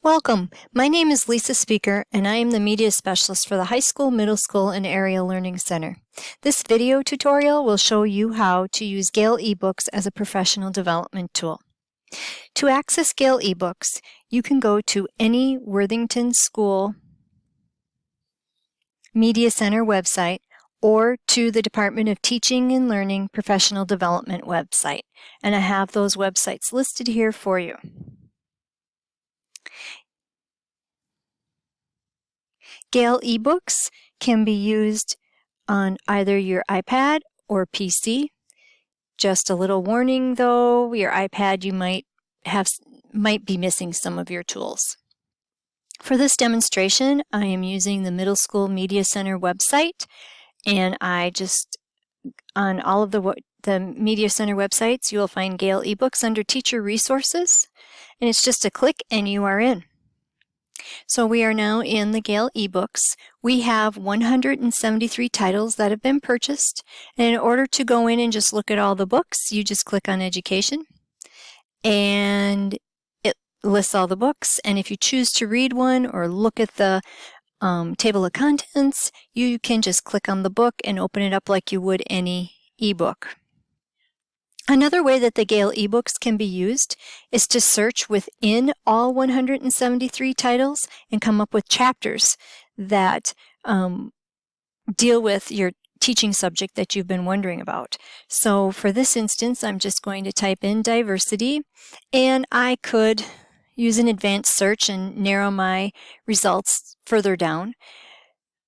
Welcome. My name is Lisa Speaker, and I am the Media Specialist for the High School, Middle School, and Area Learning Center. This video tutorial will show you how to use Gale eBooks as a professional development tool. To access Gale eBooks, you can go to any Worthington School Media Center website or to the Department of Teaching and Learning Professional Development website, and I have those websites listed here for you. Gale eBooks can be used on either your iPad or PC. Just a little warning though, your iPad you might be missing some of your tools. For this demonstration, I am using the Middle School Media Center website, and on all of the Media Center websites, you will find Gale eBooks under Teacher Resources, and it's just a click and you are in. So we are now in the Gale eBooks. We have 173 titles that have been purchased, and in order to go in and just look at all the books, you just click on Education, and it lists all the books, and if you choose to read one or look at the table of contents, you can just click on the book and open it up like you would any ebook. Another way that the Gale eBooks can be used is to search within all 173 titles and come up with chapters that deal with your teaching subject that you've been wondering about. So for this instance, I'm just going to type in diversity, and I could use an advanced search and narrow my results further down.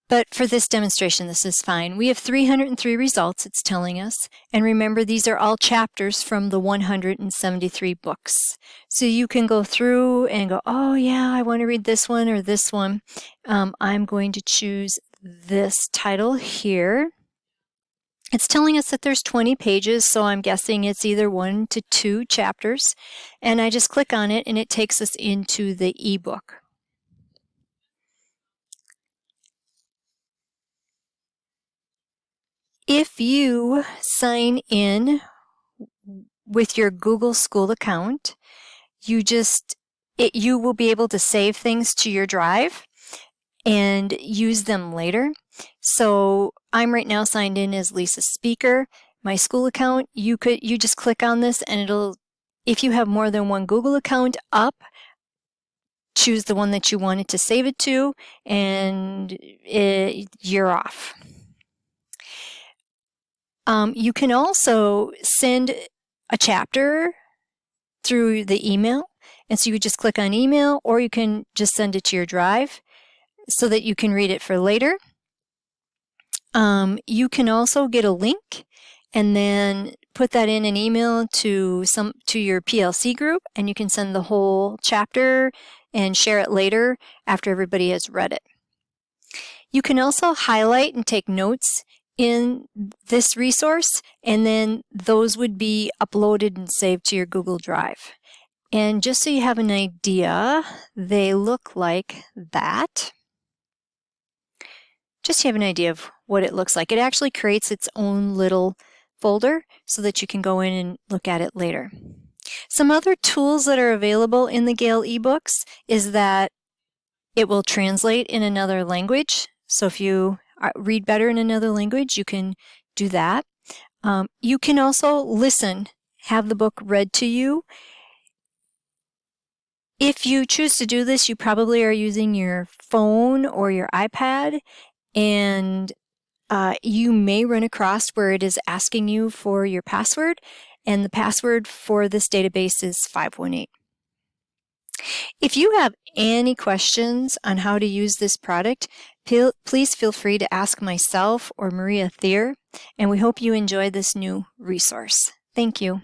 But for this demonstration, this is fine. We have 303 results, it's telling us. And remember, these are all chapters from the 173 books. So you can go through and go, oh yeah, I want to read this one or this one. I'm going to choose this title here. It's telling us that there's 20 pages, so I'm guessing it's either 1 to 2 chapters. And I just click on it and it takes us into the ebook. If you sign in with your Google School account, you will be able to save things to your drive and use them later. So I'm right now signed in as Lisa Speaker. My school account, you just click on this and if you have more than one Google account up, choose the one that you wanted to save it to, and you're off. You can also send a chapter through the email, and so you just click on email, or you can just send it to your drive so that you can read it for later. You can also get a link and then put that in an email to your PLC group, and you can send the whole chapter and share it later after everybody has read it. You can also highlight and take notes in this resource, and then those would be uploaded and saved to your Google Drive. And just so you have an idea, they look like that. Just so you have an idea of what it looks like. It actually creates its own little folder so that you can go in and look at it later. Some other tools that are available in the Gale eBooks is that it will translate in another language. So if you read better in another language, you can do that. You can also listen, have the book read to you. If you choose to do this, you probably are using your phone or your iPad, and you may run across where it is asking you for your password, and the password for this database is 518. If you have any questions on how to use this product, please feel free to ask myself or Maria Thier, and we hope you enjoy this new resource. Thank you.